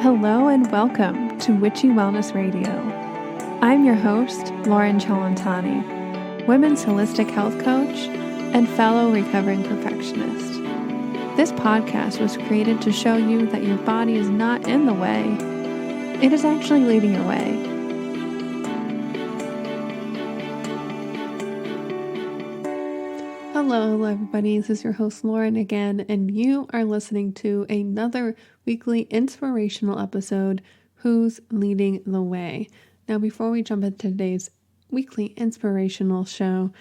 Hello and welcome to Witchy Wellness Radio. I'm your host, Lauren Chalantani, women's holistic health coach and fellow recovering perfectionist. This podcast was created to show you that your body is not in the way, it is actually leading your way. Hello everybody, this is your host Lauren again, and you are listening to another weekly inspirational episode, Who's Leading the Way? Now before we jump into today's weekly inspirational show,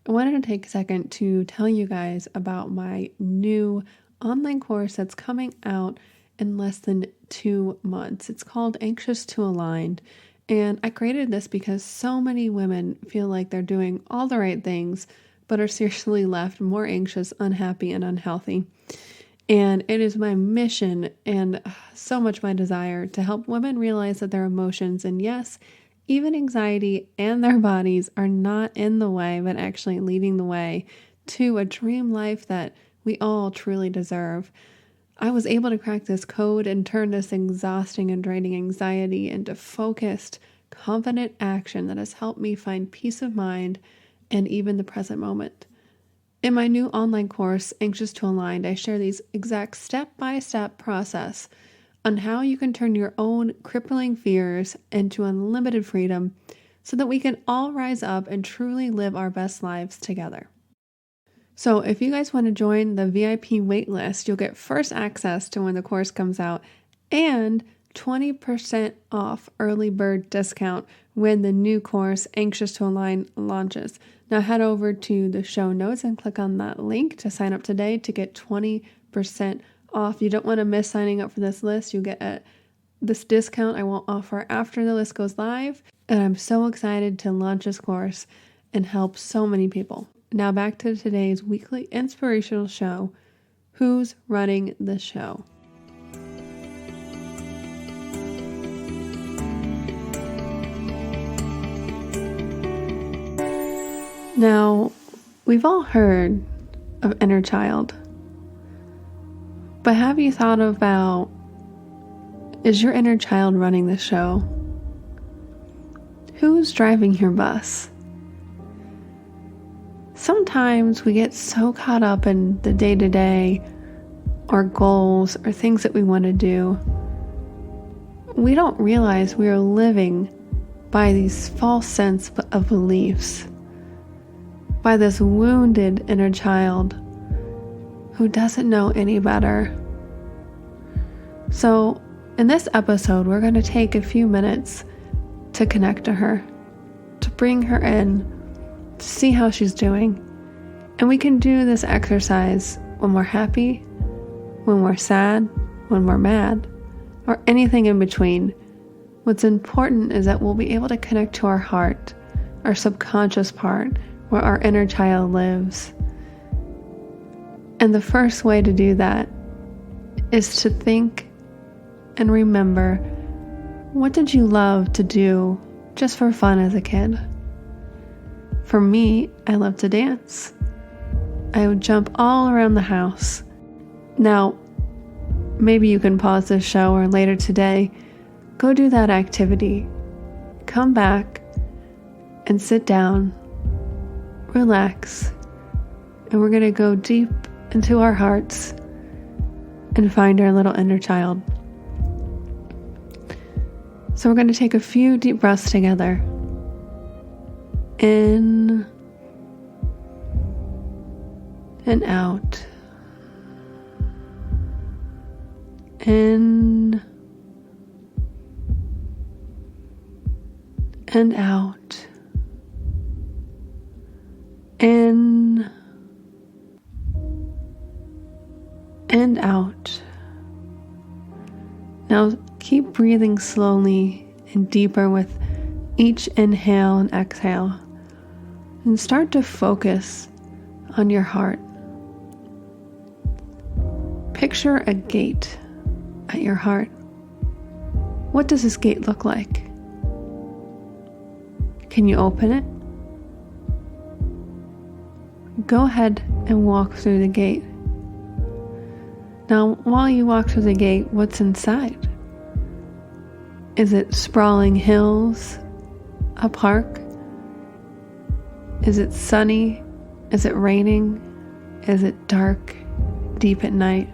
I wanted to take a second to tell you guys about my new online course that's coming out in less than 2 months. It's called Anxious to Aligned, and I created this because so many women feel like they're doing all the right things but are seriously left more anxious, unhappy, and unhealthy. And it is my mission and so much my desire to help women realize that their emotions, and yes, even anxiety and their bodies, are not in the way, but actually leading the way to a dream life that we all truly deserve. I was able to crack this code and turn this exhausting and draining anxiety into focused, confident action that has helped me find peace of mind and even the present moment. In my new online course, Anxious to Aligned, I share these exact step-by-step process on how you can turn your own crippling fears into unlimited freedom so that we can all rise up and truly live our best lives together. So if you guys want to join the VIP waitlist, you'll get first access to when the course comes out and 20% off early bird discount when the new course Anxious to Align launches. Now head over to the show notes and click on that link to sign up today to get 20% off. You don't want to miss signing up for this list. You get this discount I won't offer after the list goes live. And I'm so excited to launch this course and help so many people. Now back to today's weekly inspirational show. Who's running the show? Now, we've all heard of inner child, but have you thought about, is your inner child running the show? Who's driving your bus? Sometimes we get so caught up in the day-to-day, or goals, or things that we want to do, we don't realize we are living by these false sense of beliefs, by this wounded inner child who doesn't know any better. So in this episode, we're going to take a few minutes to connect to her, to bring her in, to see how she's doing. And we can do this exercise when we're happy, when we're sad, when we're mad, or anything in between. What's important is that we'll be able to connect to our heart, our subconscious part, where our inner child lives. And the first way to do that is to think and remember, what did you love to do just for fun as a kid? For me, I love to dance. I would jump all around the house. Now, maybe you can pause this show or later today, go do that activity. Come back and sit down, relax, and we're going to go deep into our hearts and find our little inner child. So we're going to take a few deep breaths together. In and out. In and out. In and out. Now keep breathing slowly and deeper with each inhale and exhale, and start to focus on your heart. Picture a gate at your heart. What does this gate look like? Can you open it? Go ahead and walk through the gate. Now, while you walk through the gate, what's inside? Is it sprawling hills? A park? Is it sunny? Is it raining? Is it dark, deep at night?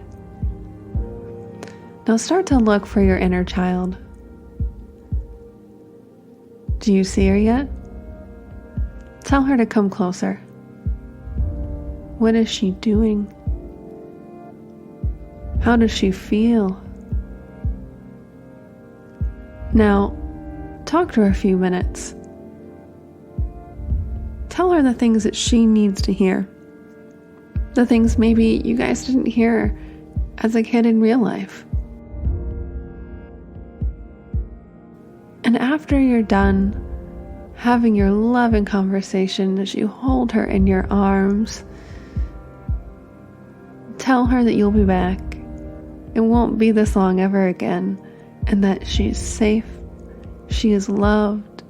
Now start to look for your inner child. Do you see her yet? Tell her to come closer. What is she doing? How does she feel? Now, talk to her a few minutes. Tell her the things that she needs to hear. The things maybe you guys didn't hear as a kid in real life. And after you're done having your loving conversation as you hold her in your arms, tell her that you'll be back. It won't be this long ever again, and that she's safe, she is loved,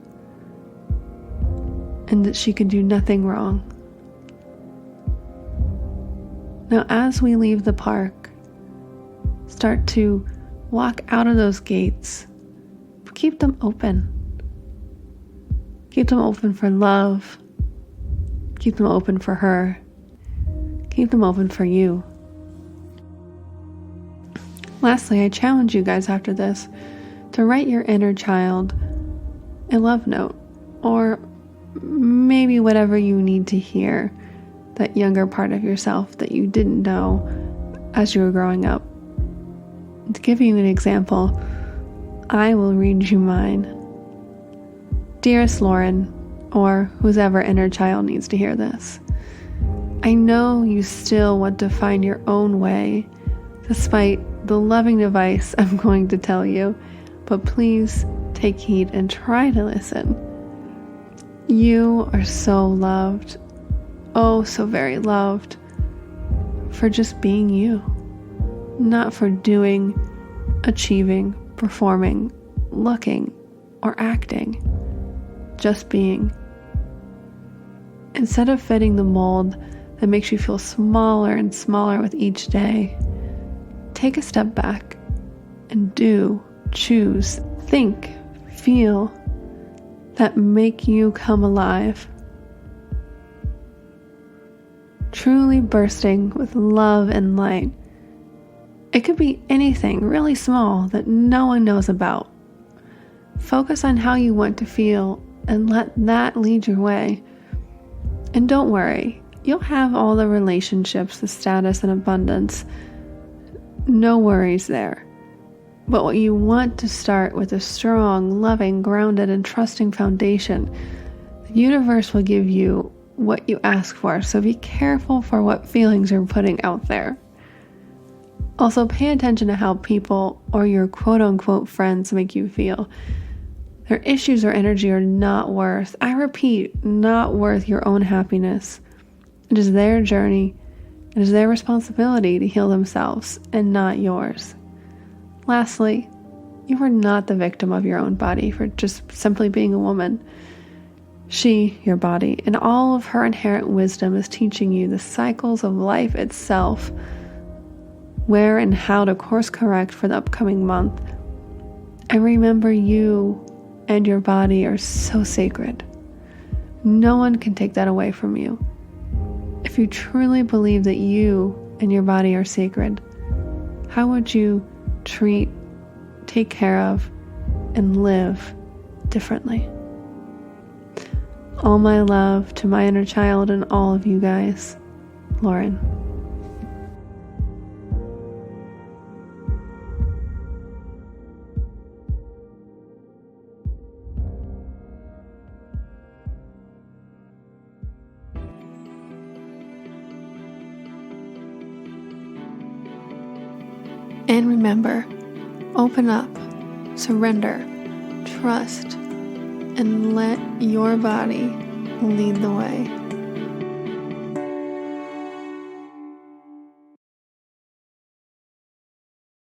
and that she can do nothing wrong. Now, as we leave the park, start to walk out of those gates. Keep them open. Keep them open for love. Keep them open for her. Keep them open for you. Lastly, I challenge you guys after this to write your inner child a love note, or maybe whatever you need to hear, that younger part of yourself that you didn't know as you were growing up. To give you an example, I will read you mine. Dearest Lauren, or whoever inner child needs to hear this, I know you still want to find your own way, despite the loving advice I'm going to tell you, but please take heed and try to listen. You are so loved, oh so very loved, for just being you, not for doing, achieving, performing, looking, or acting, just being. Instead of fitting the mold that makes you feel smaller and smaller with each day, take a step back and do, choose, think, feel that make you come alive. Truly bursting with love and light. It could be anything really small that no one knows about. Focus on how you want to feel and let that lead your way. And don't worry, you'll have all the relationships, the status, and abundance. No worries there. But what you want to start with a strong, loving, grounded, and trusting foundation. The universe will give you what you ask for, so be careful for what feelings you're putting out there. Also, pay attention to how people or your quote-unquote friends make you feel. Their issues or energy are not worth, I repeat, not worth your own happiness. It is their journey. It is their responsibility to heal themselves and not yours. Lastly, you are not the victim of your own body for just simply being a woman. She, your body, in all of her inherent wisdom is teaching you the cycles of life itself, where and how to course correct for the upcoming month. And remember, you and your body are so sacred. No one can take that away from you. If you truly believe that you and your body are sacred, how would you treat, take care of, and live differently? All my love to my inner child and all of you guys. Lauren. And remember, open up, surrender, trust, and let your body lead the way.